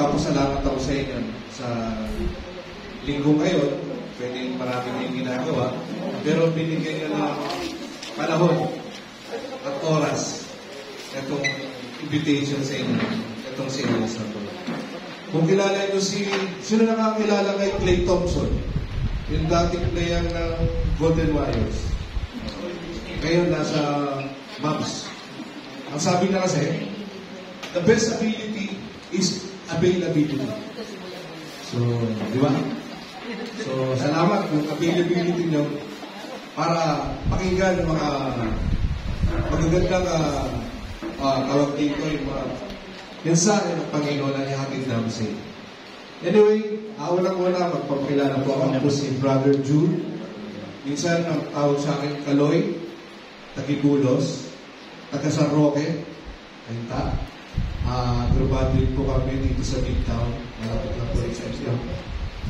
nagpapasalamat ako sa inyo sa linggo ngayon. Pwede marami kayong ginagawa. Pero binigyan nyo ng panahon at oras itong invitation sa inyo. Itong series na ito. Kung kilala nyo sino nakakilala kay Clay Thompson? Yung dating player ng Golden Warriors. Ngayon nasa Mavs. Ang sabi na kasi, the best ability is availability. So, di ba? So, salamat ng availability nyo para pakinggan ng mga magagandang tawag dito yung mga mensahe ng Panginoon na ihatid namin sa inyo. Anyway, unang-una, magpapakilala po ako si Brother Jude. Minsan, ang tawag sa akin, Kaloy, Tagibulos, taga San Roque, Kanta. Graduate po kami dito sa Big Town, malapit lang po rin sa SDM.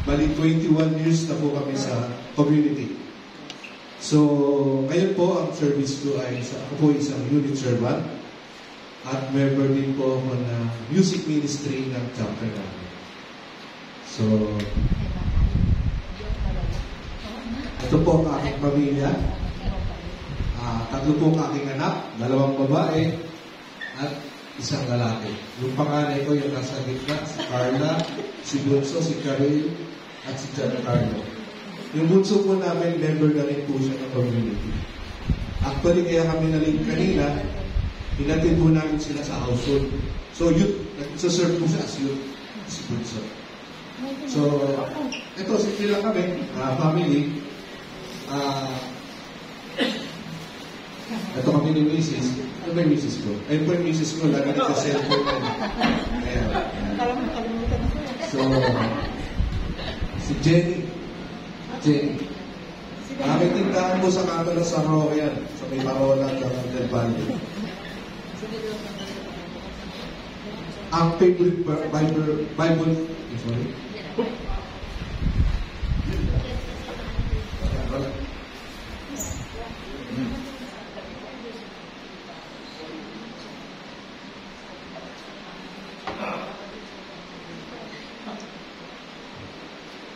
Bali, 21 years na po kami sa community. So, ngayon po, ang service ko ay ako po isang unit servant at member din po ako na music ministry ng chapter namin. So, ito po ang aking pamilya. Tatlo po ang aking anak, 2 babae at isang lalaki. Yung panganay ko yung nasa gitna, si Carla, si Bunso, si Karel, at si Giancarlo. Yung Bunso po namin, member na rin po siya ng community. Actually, kaya kami naling kanina, hinatid po namin sila sa household. So, youth, nagsaserve po siya as youth, si Bunso. So, ito, simple lang kami, family. Ito kami ni Mrs. Ito ba yung Mrs. ko? Ayun po yung Mrs. ko, lagi na sa cellphone. Ayan. So, si Jenny. Aking tindahan po sa kanto ng San Roque yan, sa may Parola at Del Valle. Ang favorite Bible, sorry.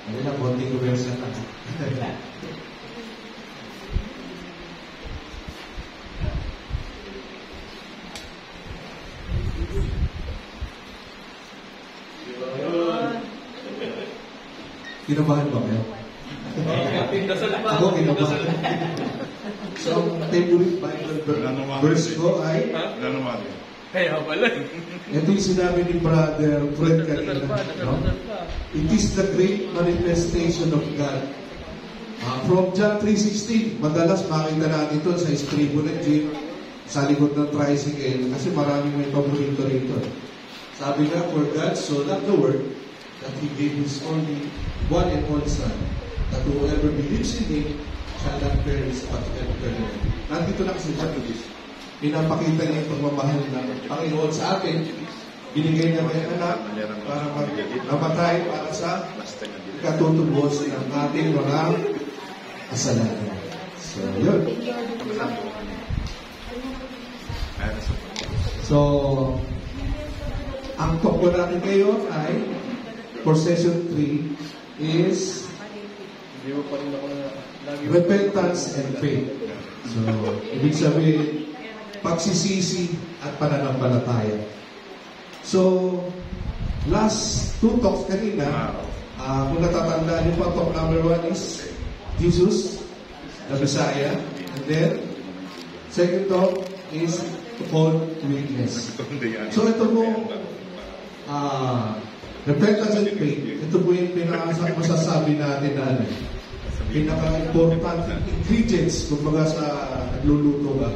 Ano na, konting kuwersa na. Kinabahan ba kayo? Ako, kinabahan. So, ang favorite Bible verse ko ay kaya pala. Ito yung sinabi ni Brother Fred kanina. No? It is the great manifestation of God. From John 3:16, madalas makita natin ito sa istribo ng jeep, sa likod ng tricycle, kasi maraming may paborito rito. Sabi nga, for God so loved the world that He gave His only one and only Son, that whoever believes in Him shall not perish but have eternal life. Nandito na kasi siya pinapakita niya yung pagmamahal ng Panginoon sa atin. Binigay niya may anak para mamatay para sa katutubos ng ating mga kasalanan. So, yun. So, ang talk po natin ngayon ay for session 3 is repentance and faith. So, ibig sabihin, pagsisisi at pananampalataya. So, last 2 talks kanina, kung natatandaan niyo pa, talk number 1 is Jesus, the Messiah. And then, second talk is to call witness. So, ito po, repentance and faith, ito po yung masasabi natin na pinaka-important ingredients, kumbaga sa nagluluto ba.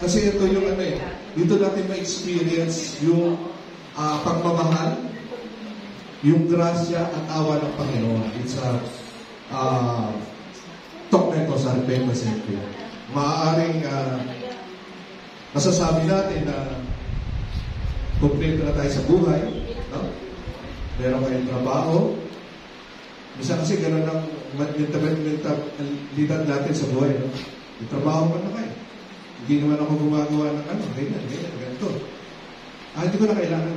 Kasi ito yung dito natin ma-experience yung pagmamahal, yung grasya at awa ng Panginoon. It's a talk na ito sa repentance and faith. Maaaring masasabi natin na kompleto na tayo sa buhay, no? Meron kayong trabaho. Minsan kasi gano'n ang mentalidad natin sa buhay, no? May trabaho pa na kayo. Hindi naman ako gumagawa ng ganyan, ganito. Hindi ko na kailangan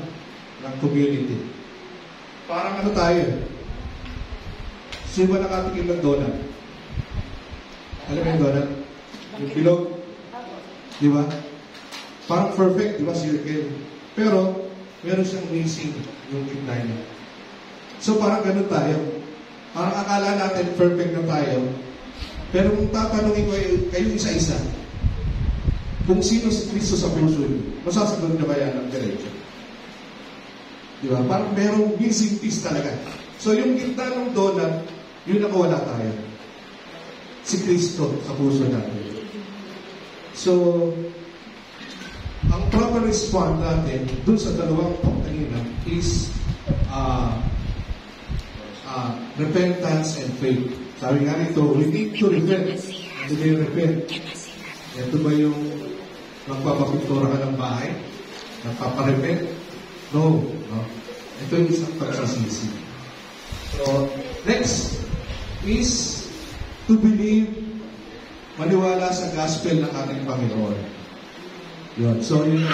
ng community. Parang ano tayo? Sino ba nakatikim ng donut? Alam mo yung donut? Yung bilog? Di ba? Parang perfect, di ba? Circle. Pero, meron siyang missing yung gitna niya. So, parang ganun tayo. Parang akala natin perfect na tayo. Pero kung tatanungin ko kayo isa-isa, kung sino si Kristo sa puso niyo, masasagot na ba yan ang diretso? Di ba? Parang merong missing piece talaga. So, yung gitna ng donut, yun nakawala tayo. Si Kristo sa puso natin. So, ang proper response natin dun sa dalawang kanina is repentance and faith. Sabi nga nito, we need to repent. Ano ba yung repent? Ito ba yung magpapapintura ka ng bahay? Nagpaparepent? No. Ito yung isang pagsasisi. So, next is to believe, maniwala sa gospel ng ating Panginoon. Yun. So, yun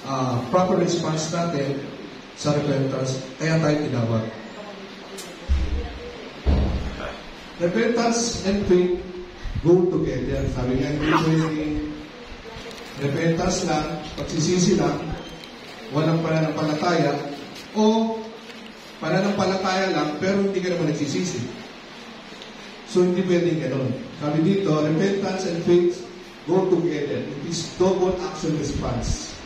ang proper response natin sa repentance. Kaya tayo tinawag. Repentance and faith go together. Sabi nga, hindi pwedeng repentance lang, pagsisisi lang, walang pananampalataya, o pananampalataya lang, pero hindi ka naman nagsisisi. So, hindi pwedeng gano'n. Sabi dito, repentance and faith go together. It is double action response.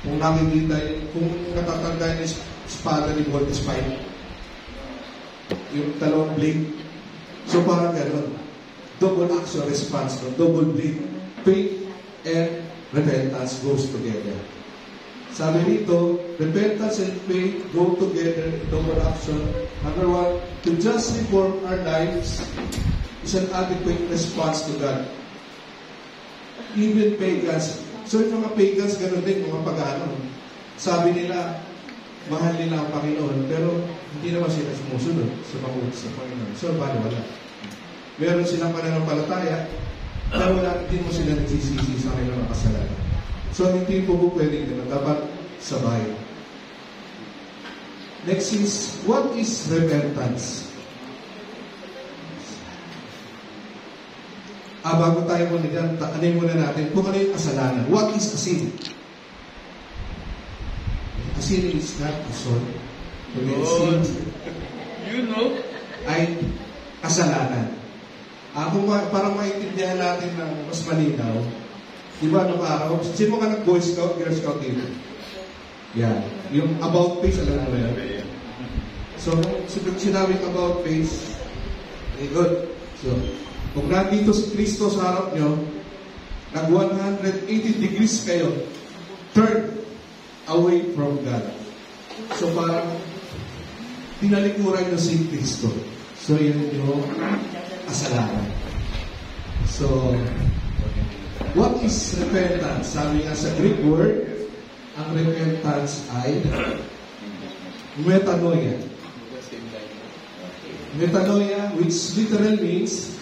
Kung nakikita yun, kung natatanda yung espada ni Walter Spike, yung dalawang blade, so parang gano'n. Double action response, no? Double blade. Faith and repentance goes together. Sabi dito, repentance and faith go together in double action. Number one, to just reform our lives is an adequate response to God. Even pagans. So yung mga pagans, gano'n din, mga pagano. Sabi nila, mahal nila ang Panginoon, pero hindi naman sila sumusunod sa Panginoon. So, wala. Meron silang pananampalataya, pero hindi mo sila nagsisisi sa kanilang kasalanan. So, hindi po pwedeng gano'n. Dapat sabay. Next is, what is repentance? Bago tayo muna dyan, taanin muna natin kung ano yung kasalanan. What is a sin? A sin is not a son. Sin ay kasalanan. Kung parang maintindihan natin ng mas malinaw, di ba nung araw, sino ka nag-Boy Scout, Girl Scout dito? Yan. Yung about face, alam mo yan? So, sinabing about face, very good. So, kung nandito si Kristo sa harap nyo, nag 180 degrees kayo, turn away from God. So, parang tinalikuran nyo si Kristo. So, yun yung kasalanan. So, what is repentance? Sabi nga sa Greek word, ang repentance ay metanoia. Metanoia, which literally means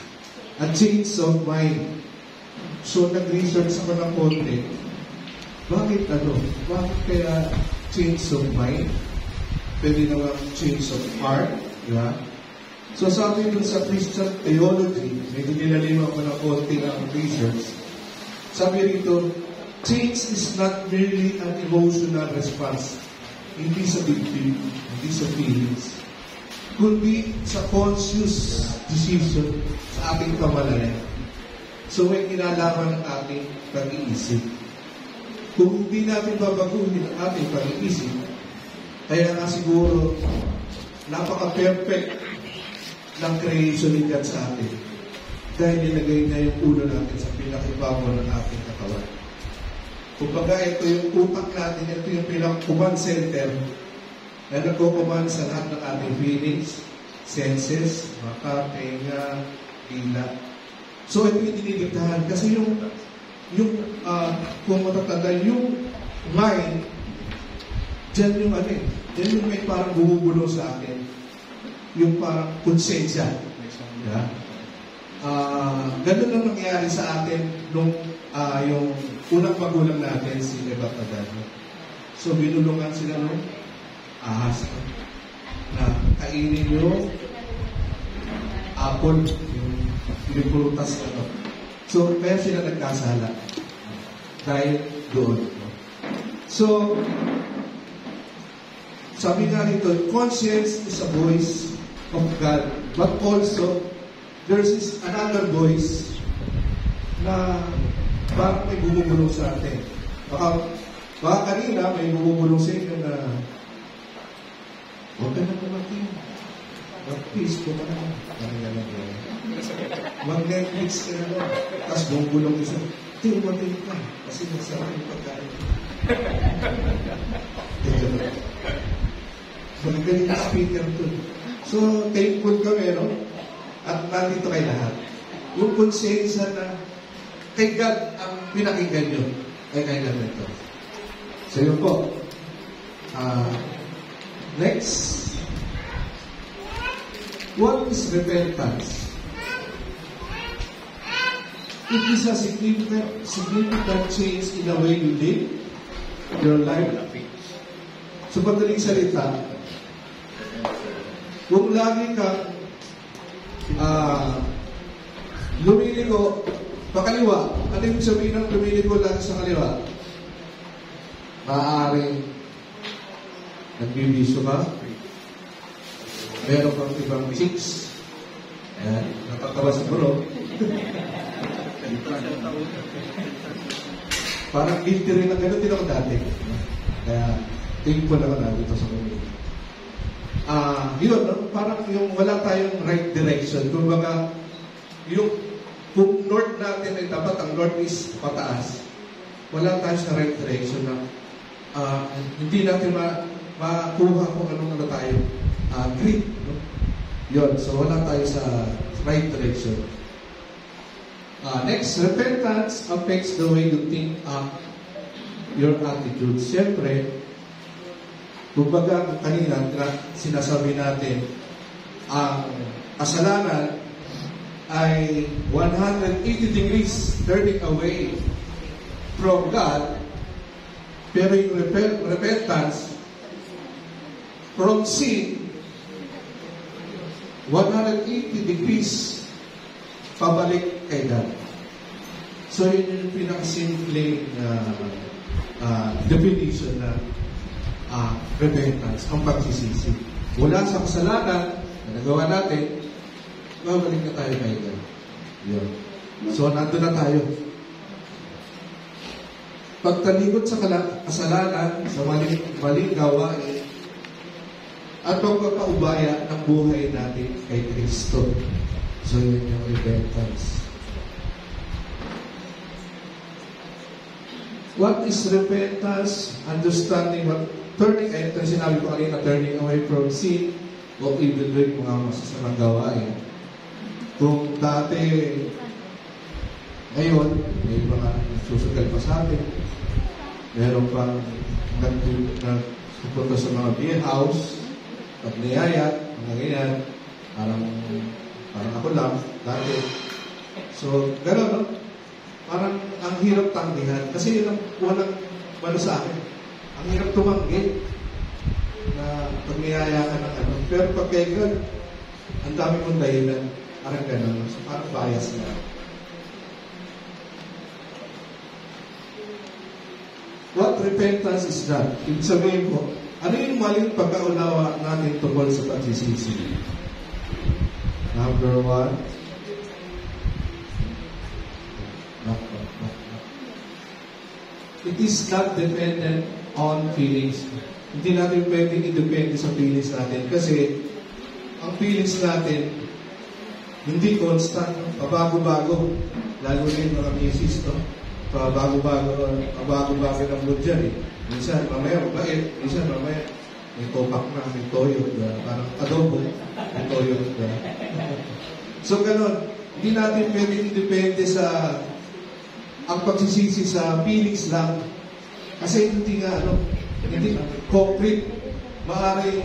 a change of mind. So, nag-research ako ng konti. Bakit kaya change of mind? Pwede naman change of heart. Diba? So, sabi dun sa Christian theology, medyo nilalima ako ng konti ng research. Sabi rito, change is not merely an emotional response. Hindi sa bibig, hindi sa feelings, kundi sa conscious decision sa ating kamalayan. So, may kinalaman ng ating pag-iisip. Kung hindi natin babaguhin ang ating pag-iisip, kaya nga siguro, napaka-perfect ng creation ni God sa atin. Dahil nilagay niya yung ulo natin sa pinakibabo ng ating katawan. Kumbaga, ito yung utak natin, ito yung pinaka-command center na nagko-command sa lahat ng ating feelings, senses, mata, tenga, dila. So, ito yung dinidiktahan. Kasi kung matatanda, yung mind, dyan yung may parang bumubulo sa atin. Yung parang konsensya. Yeah? Ganun lang nangyari sa atin nung yung unang magulang natin, si Eva Padano. So, binulungan sila nung ahas. kainin yung apple, yung prutas na to. So, kaya sila nagkasala. Dahil doon. So, sabi nga nito, conscience is a voice of God. But also, there's another voice na parang may bumubulong sa atin. Baka kanina may bumubulong sa inyo na huwag ka na kumating. Mag-peace ko ka na. Mag-Netflix ka na. Tapos bumubulong isa. Hindi, umatay ka. Kasi masarap yung pagkain. Magaling na speaker to. So, thankful kami, no? At nandito kay lahat. Yung konsensya na kay God ang pinakinggan nyo ay kailan ito. So, yun po. Next. What is repentance? It is a significant change in the way you live your life. So, padaling salita, kung lagi kang lumiligo pakaliwa, ano yung sabihin ng lumiligo lang sa kaliwa? Maaaring nagbibisyo ka, meron kang ibang chicks, ayan, nakatawa sa bulo. Parang guilty rin na gano'n din ako dati. Kaya, thankful ako na dito sa community. Yun, no? Parang yung wala tayong right direction. Kung baga, kung north natin ay dapat ang north is pataas, wala tayo sa right direction na hindi natin makuha kung anong tayo. Grip. No? Yun, so wala tayo sa right direction. Next, repentance affects the way you think your attitude. Siyempre, kumbaga kanina sinasabi natin, ang kasalanan ay 180 degrees turning away from God, pero yung repentance from sin, 180 degrees pabalik kay God. So, yun yung pinakasimpleng definition na repentance, ang pagsisisi. Mula sa kasalanan na nagawa natin, babalik na tayo kay God. Yun. So, nandun na tayo. Pagtalikod sa kasalanan, sa maling gawain, at pagpapaubaya ng buhay natin kay Kristo. So, yun yung repentance. What is repentance? Understanding what turning, ito sinabi ko kanina, turning away from sin o evil doing, mga masasamang gawain. Kung dati, ngayon, may mga susugal pa sa atin, meron pang nagpupunta sa mga beer house, pag niyayat, mga ganyan, parang ako lang, dati. So, gano'n, no? Parang ang hirap tanggihan. Kasi yun ang walang sa akin. Ang hirap tumanggi na pag niyaya ka ng ano. Pero pag kay God, ang dami mong dahilan. Parang gano'n. So, parang bias na. What repentance is that? Ibig sabihin ko, ano yung maling pagkaunawa natin tungkol sa pagsisisi? Number one, it is not dependent on feelings. Hindi natin pwedeng i-depende sa feelings natin kasi ang feelings natin hindi constant, pabago-bago. Lalo na yung mga misis, no? Pabago-bago ng mood dyan, eh. Minsan, mamaya mabait. Minsan, mamaya may topak na, may toyo. Parang adobo, may toyo. So, ganun. Hindi natin pwedeng i-depende sa ang pagsisisi sa feelings lang. Kasi hindi nga, hindi concrete. Maaaring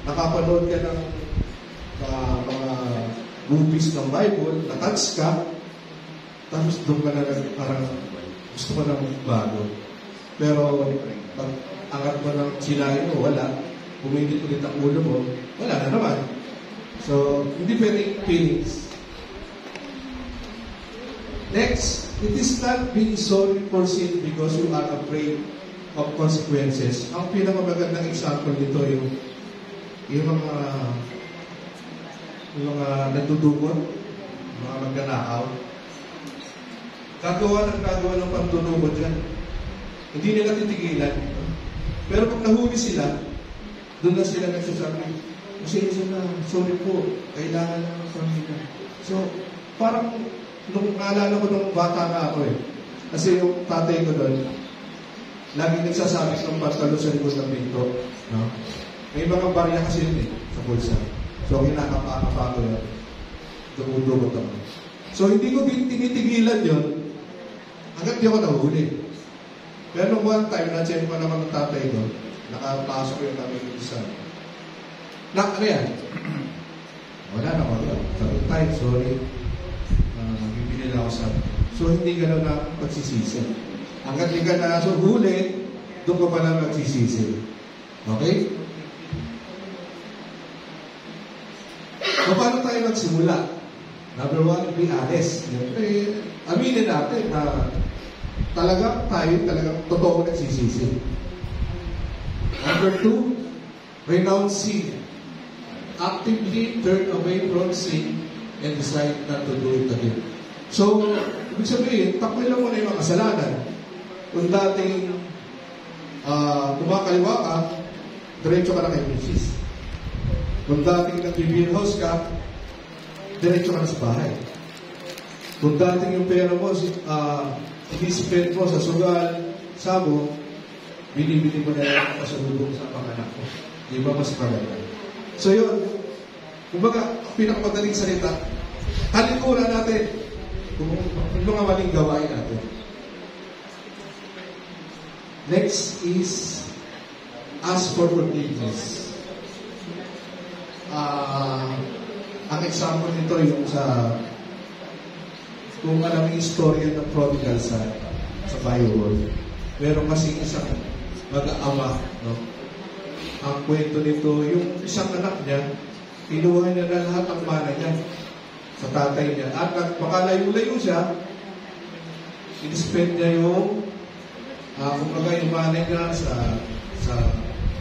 nakapanood ka ng mga movies ng Bible, na-touch ka, tapos doon ka na parang gusto mo na bago. Pero pag angat mo ng sinabi mo, wala. Puminit ulit ang ulo mo, wala na naman. So, hindi pwedeng feelings. Next, it is not being sorry for sin because you are afraid of consequences. Ang pinakamagandang example nito yung mga nagdudukot, mga magnanakaw. Gagawa ng pagdudukot dyan. Hindi nila titigilan. Pero pag nahuli sila, doon na sila nagsasabi, pasensya na, sorry po, kailangan lang ng pamilya. So, parang, nung naalala ko nung bata na ako kasi yung tatay ko doon, lagi nagsasabi ng pantalo sa likod ng pinto. No? May mga barya kasi yun sa bulsa. So, kinakapa ko yun. Dumudukot ako. So, hindi ko tinitigilan yun hanggang di ako nahuli. Pero nung one time, na-check ko naman ng tatay ko, nakapasok yung kami isa. Ano yan? Wala na ako. Sabi, tay, sorry. Bibili na ako sa... So, hindi gano'n na pagsisisi. Hanggang di ka na huli, doon ko pa lang magsisisi. Okay? So, paano tayo magsimula? Number one, be honest. Siyempre, aminin natin na talagang totoo nagsisisi. Number two, renounce sin. Actively turn away from sin and decide not to do it again. So, ibig sabihin, takwil lang muna yung mga kasalanan. Kung dating kumakaliwa ka, diretso ka na kay Mrs. Kung dating nag-beer house ka, diretso ka na sa bahay. Kung dating yung pera mo, i-spend mo sa sugal, sabo, binibili mo na yung pasalubong sa panganak mo. Di ba mas maganda? So yun, kumbaga, pinakamadaling salita, talikuran natin kung mga maling gawain natin. Next is ask for forgiveness. Ang example nito yung kung alam yung istorya ng prodigal sa Bible, meron kasi isang mag-aama, no? Ang kwento nito, yung isang anak niya, kinuha niya na lahat ng mana niya sa tatay niya. At makalayo-layo siya, in-spend niya yung kumbaga yung mana niya sa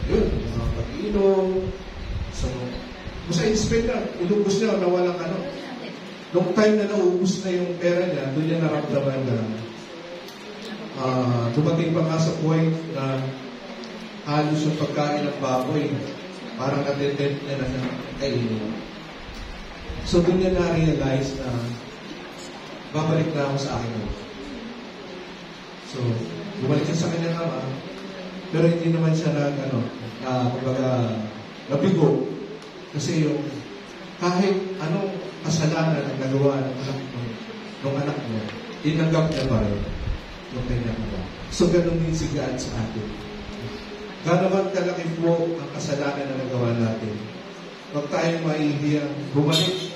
yun, mga pag-inom, basta in-spend niya, inubos niya na walang ano. Nung time na naubos na yung pera niya, doon niya naramdaman na dumating pa nga sa point na halos yung pagkain ng baboy, parang natetempt niya na kainin. So doon niya na-realize na babalik na ako sa akin. So, bumalik siya sa kanyang ama, pero hindi naman siya kumbaga, nabigo. Kasi yung kahit anong kasalanan na nagawa ng anak mo, tinanggap niya pa rin yung kanyang ama. So, ganun din si God sa atin. Gano'n kalaki po ang kasalanan na nagawa natin. Huwag tayong maihiyang bumalik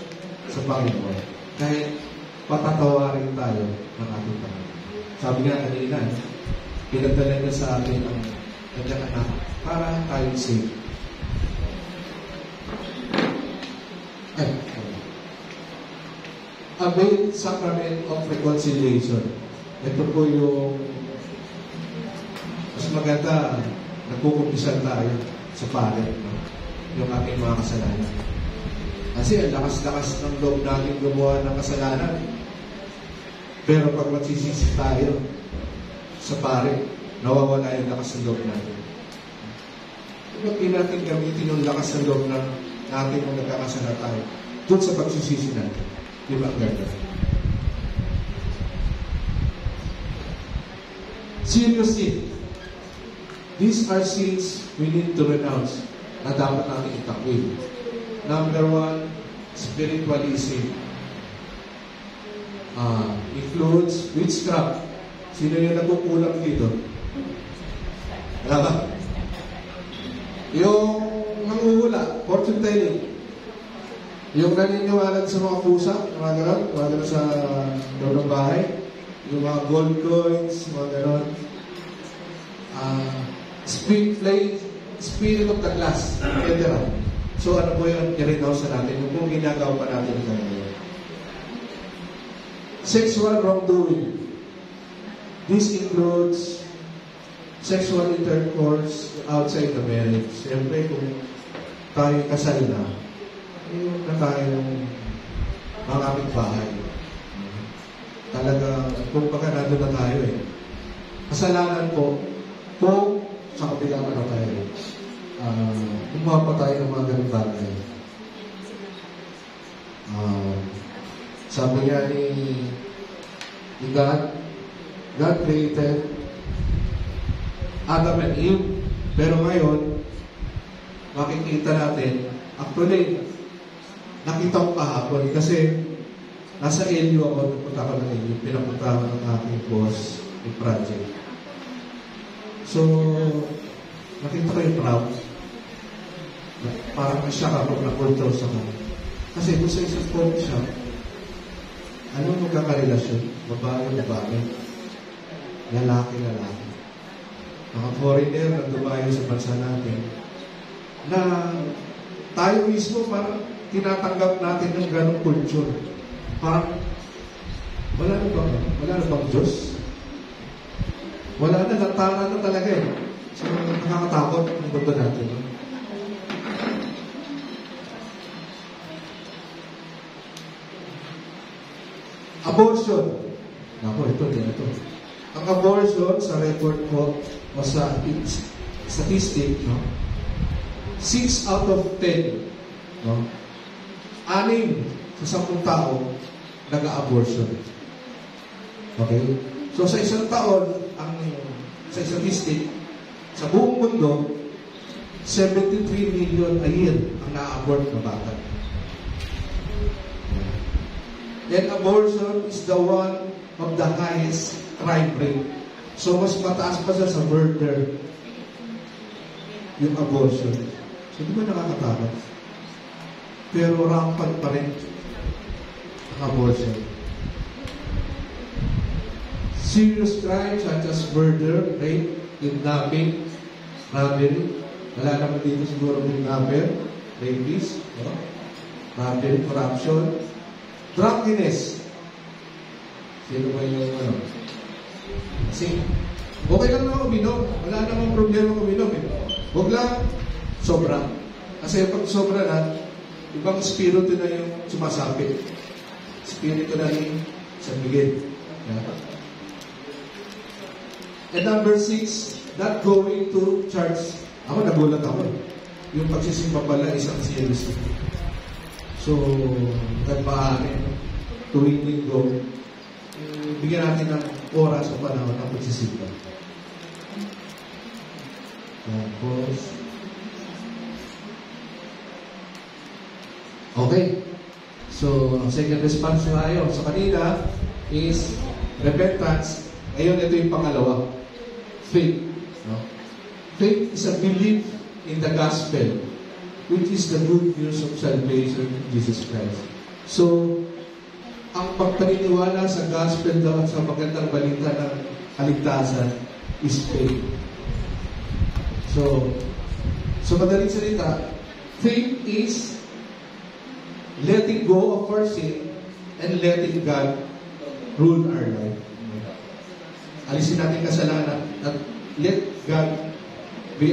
sa Panginoon. Kahit patatawarin tayo ng ating Panginoon. Sabi nga kanina, pinagdala niya sa atin ang kanyang anak para tayong safe. Avail Sacrament of Reconciliation. Ito po yung mas maganda, nagkukumpisan tayo sa pare, no? Yung ating mga kasalanan. Kasi ang lakas-lakas ng loob natin gumawa ng kasalanan. Pero pag magsisisi tayo sa pare, nawawala yung lakas ng loob natin. Ba't di natin gamitin yung lakas ng loob natin kung nagkakasala tayo doon sa pagsisisi natin? Di ba ang ganda? Serious sin. These are sins we need to renounce na dapat natin itakwil. Number one, spiritualism. Influence, witchcraft. Sino yung nagkukulang dito? Wala ba? Yung nanguhula, fortune telling. Yung naniniwalag sa mga pusa, mga gano'n sa loob ng bahay. Yung mga gold coins, mga gano'n. Speed play, spirit of the glass, etc. So ano po yun, i-renounce na natin yung kung ginagawa pa natin ngayon. Sexual wrongdoing. This includes sexual intercourse outside the marriage. Siyempre, kung tayo kasal na, yun na tayong mga kapitbahay. Talaga, kung baka nandun na tayo eh. Kasalanan po, kung sa kabila pa na tayo, tayo ng mga ganun bagay. Sabi nga ni God created Adam and Eve. Pero ngayon, makikita natin, actually, nakita ko kahapon kasi nasa LU ako, nagpunta ko ng LU, pinapunta ko ng aking boss, yung project. So, nakita ko yung crowd. Parang siya ako, na-control sa kanya. Kasi doon sa isang coffee shop, anong magkakarelasyon? Babae. Lalaki. Mga foreigner na dumayo sa bansa natin, na tayo mismo parang tinatanggap natin ng ganong culture. Parang, wala na bang Diyos? Wala na, natara na talaga eh. So, nakakatakot ang mundo natin. Abortion. Naku, ito. Ang abortion, sa record ko, o sa statistic, no? 6 out of 10, no? 6 sa 10 tao nag-abortion. Okay? So sa isang taon, sa statistic, sa buong mundo, 73 million a year ang na-abort na bata. And abortion is the one of the highest crime rate. So, mas mataas pa sa murder yung abortion. So, di ba nakakatakot? Pero rampant pa rin ang abortion. Serious crimes such as murder, rape, kidnapping, robbery. Wala naman dito siguro kidnapper, rapist, no? Robbery, corruption, drunkenness. Sino ba yung Kasi, okay lang naman uminom. Wala namang problema uminom eh. Huwag lang sobra. Kasi pag sobra na, ibang spirito na yung sumasapit. Spirito na ni San Miguel. Yeah. And number 6, not going to church. Ako nagulat ako. Yung pagsisimba pala isang series. So, nagpaanin, tuwing linggo, bigyan natin ng oras o panahon ng pagsisimba. Tapos, okay. So, ang second response tayo sa kanila is repentance. Ngayon, ito yung pangalawa. Faith. No? Faith is a belief in the gospel, which is the good news of salvation in Jesus Christ. So, ang pagpaniniwala sa gospel daw sa magandang balita ng kaligtasan is faith. So madaling salita, faith is letting go of our sin and letting God rule our life. Alisin natin kasalanan at let God be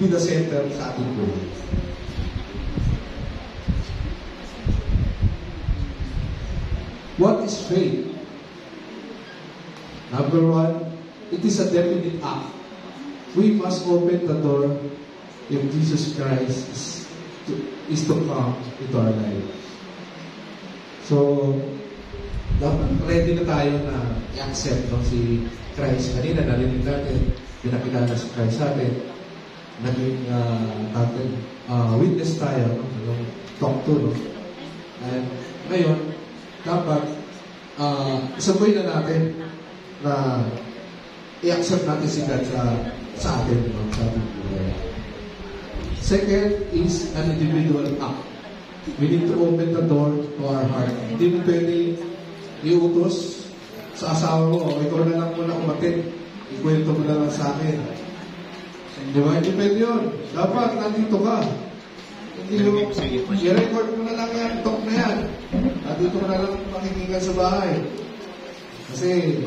the center sa ating buhay. What is faith? Number 1, it is a definite act. We must open the door if Jesus Christ is to come into our life. So, dapat ready na tayo na i-accept si Christ. Kanina, narinig natin, pinakilala si Christ sa atin. Naging witness tayo, talk to, no? And ngayon, dapat isabuhay na natin na i-accept natin si God sa atin. No? Sa ating buhay. Second is an individual act. We need to open the door to our heart. Hindi mo pwede iutos sa asawa mo, ikaw na lang muna umatid. Ikwento mo na lang sa akin. Di ba? Hindi pwede yun. Dapat nandito ka. Hindi yung i-record mo na lang yan, talk na yan. Nandito ka na lang makikinggan sa bahay. Kasi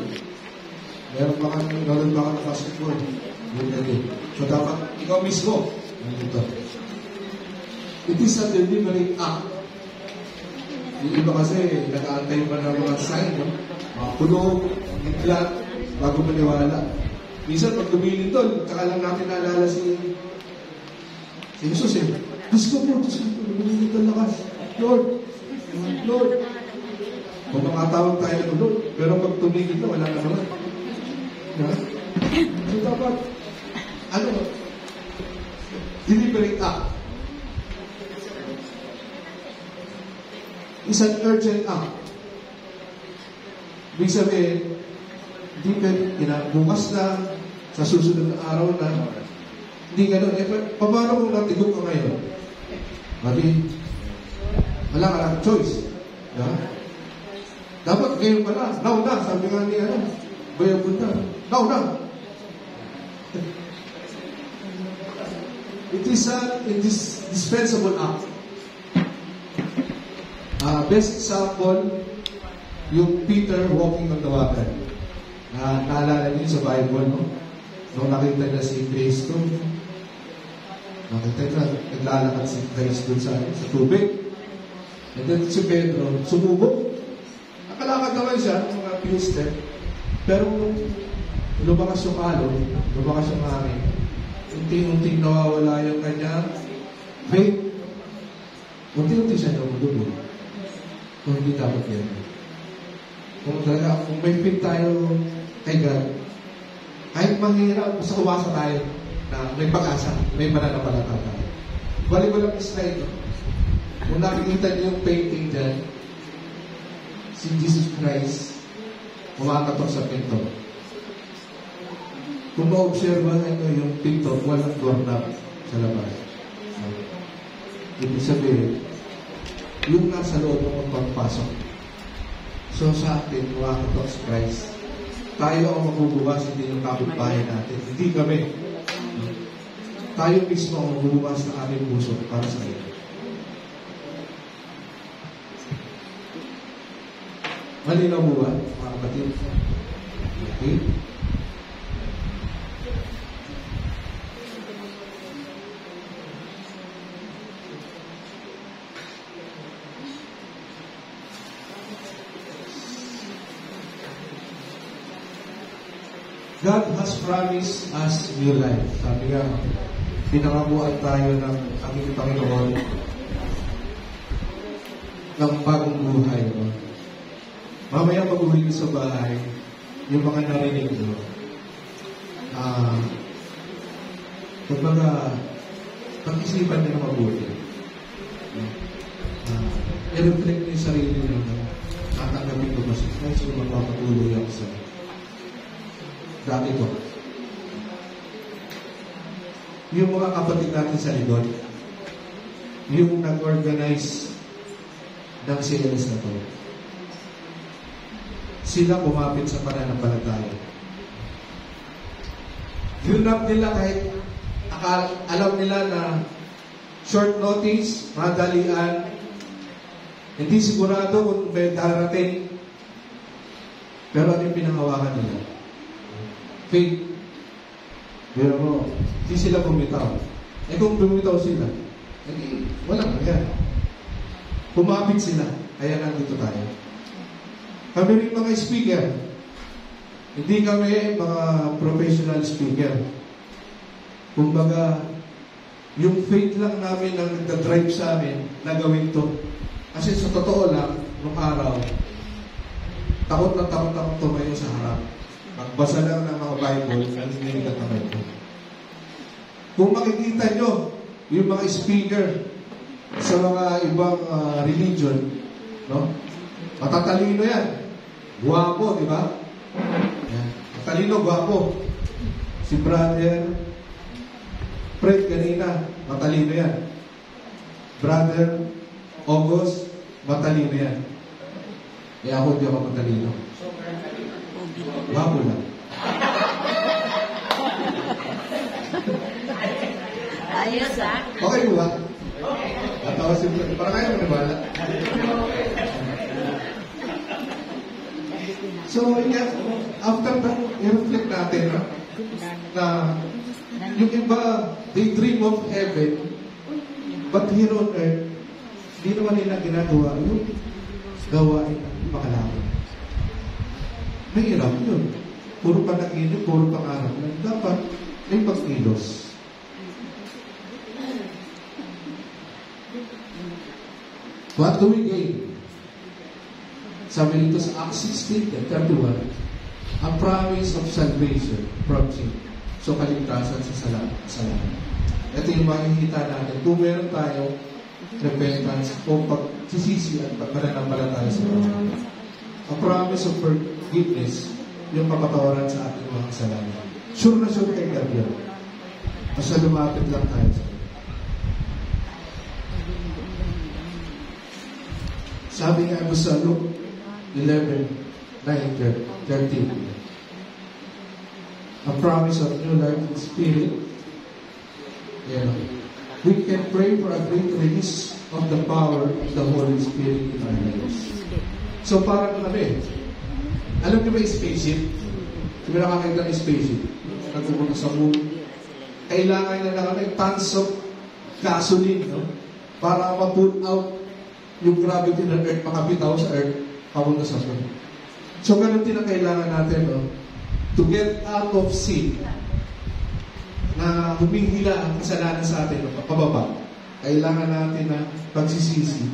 meron pa kang basketball. So dapat ikaw mismo nandito. It is a deliberate act. Yung iba kasi nag-aantay pa ng mga sign, no? Mga puno, bigla, bago maniwala. Minsan pag dumilin doon, tsaka lang natin naalala si Jesus eh. Diyos ko po, lumilin ang lakas. Lord, Lord. Kung makatawag tayo ng Lord, pero pag tumigil na, wala na naman. Diba? So dapat, deliberate act. Is an urgent act. Ibig sabihin, hindi ka bukas na, sa susunod na araw na, hindi gano'n. Paano kung natigok ka ngayon? Wala ka lang choice. Yeah? Dapat ngayon pa na. Now na. Sabi nga ni Bayang Bunda. Now na. It is an indispensable act. Best example, yung Peter walking on the water. Naalala niyo sa Bible, no? Nung nakita niya si Cristo, nakita niya, naglalakad si Cristo sa tubig. And then si Pedro, sumubok. Nakalakad naman siya, mga few step. Pero lumakas yung alon, lumakas yung hangin. Unti-unting nawawala yung kanya faith. Unti-unti siya lumulubog. Kung hindi dapat yan. Kung may faith tayo kay God, kahit mahirap, basta umasa tayo na may pag-asa, may mananampalataya. Balik ko lang yung slide. Kung nakikita niyo yung painting dyan, si Jesus Christ, kumakatok sa pinto. Kung ma-observe nyo yung pinto, walang doorknob sa labas. Ibig sabihin, yung nasa loob ng pagpasok. So sa atin, kumakatok si Christ. Tayo ang magbubukas, hindi yung kapitbahay natin. Hindi kami. Tayo mismo ang magbubukas ng aming puso para sa iyo. Malinaw mo ba, mga kapatid? Okay? God has promised us new life. Sabi nga, pinangabuan tayo ng aming Panginoon ng bagong buhay. No? Mamaya pag-uwi ko sa bahay, yung mga narinig nyo, pag-isipan nyo na mabuti. I-reflect nyo yung sarili nyo na tatanggapin ko ba siya? Ay, so magpapatuloy ako sa dati ko. Yung mga kapatid natin sa likod, yung nag-organize ng CLS na to, sila kumapit sa pananampalataya. Yun lang nila kahit alam nila na short notice, madalian, hindi sigurado kung may darating, pero ano yung pinangawakan nila? Faith. Pero hindi sila bumitaw. Eh kung bumitaw sila, walang nangyari. Kumapit sila. Kaya nandito tayo. Kami rin mga speaker. Hindi kami mga professional speaker. Kumbaga, yung faith lang namin ang nagdadrive sa amin na gawin to. Kasi sa totoo lang, nung araw, takot na takot akong tumayo sa harap. Magbasa lang ng mga Bible, hindi ka tamay ko. Kung makikita nyo, yung mga speaker sa mga ibang religion, no? Matatalino yan. Guwapo, di ba? Yan. Matalino, guwapo. Si Brother Fred kanina, matalino yan. Brother August, matalino yan. Eh ako, di ako matalino. Guwapo lang. Ayos, ha? Okay po ba? Natawa si Brad. Para kayo manibala. So, after that, i-reflect natin na yung iba, they dream of heaven, but here on earth, hindi naman nila ginagawa yung gawain ng makalangit. Mahirap yun. Puro panaginip, puro pangarap. Dapat may pagkilos. What do we gain? Sabi dito sa Acts 16:31, a promise of salvation from sin. So, kaligtasan sa salamat. Ito yung makikita natin. Kung meron tayo repentance o pagsisisi at pananampalataya sa Panginoon. A promise of forgiveness, yung mapatawaran sa ating mga kasalanan. Sure na sure kay God yan. Basta lumapit lang tayo sa Kanya. Sabi nga mo sa Luke 11:9-13, a promise of new life in spirit. Yeah. We can pray for a great release of the power of the Holy Spirit in our lives. So parang alam niyo ba yung spaceship? Sabi nakakita ng spaceship. Nagpupunta sa moon. Kailangan na tons of gasoline, no? Para ma-pull out yung gravity ng Earth, makapitaw sa Earth, papunta sa moon. So ganun din ang kailangan natin, no? To get out of sin, na humihila ang kasalanan sa atin, pababa. Kailangan natin na pagsisisi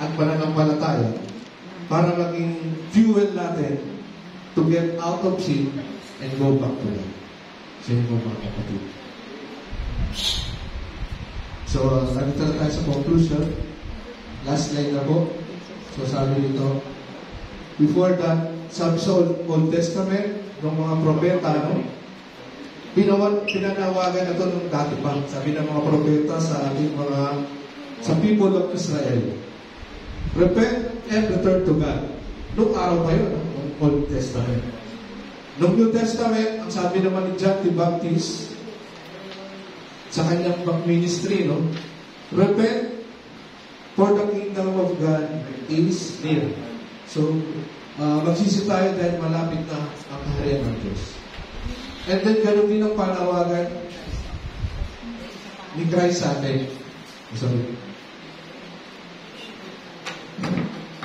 at pananampalataya para maging fuel natin to get out of sin and go back to God. So yun po mga kapatid. So, nandito na tayo sa conclusion. Last slide na po. So, sabi dito, before that, sabi sa Old Testament, ng mga propeta, no? Pinanawagan na ito nung dati pa. Sabi ng mga propeta sa ating sa people of Israel. Repent and return to God. Noong araw pa yun, ng Old Testament. Noong New Testament, ang sabi naman ni John the Baptist sa kanyang ministry, no? Repent, for the kingdom of God is near. So, magsisi tayo dahil malapit na ang kaharian ng Diyos. And then, ganoon din ang panawagan ni Christ sa atin. Sorry.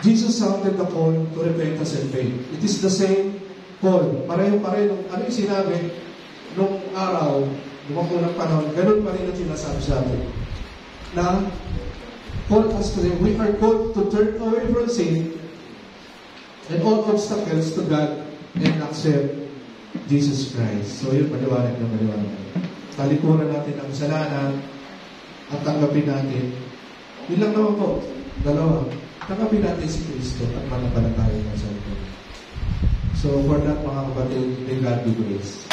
Jesus sounded the call to repentance and faith. It is the same call. Pareho-pareho. Ano yung sinabi nung araw, lumakunang panahon, ganoon pa rin ang sinasabi sa atin. Na, call us today, we are called to turn away from sin and all obstacles to God and accept Jesus Christ. So yun, maliwanag na maliwanag. Talikuran natin ang kasalanan at tanggapin natin. Yun lang naman po. Dalawa. Tanggapin natin si Kristo at manampalataya ng sa ito. So for that, mga kapatid, may God be grace.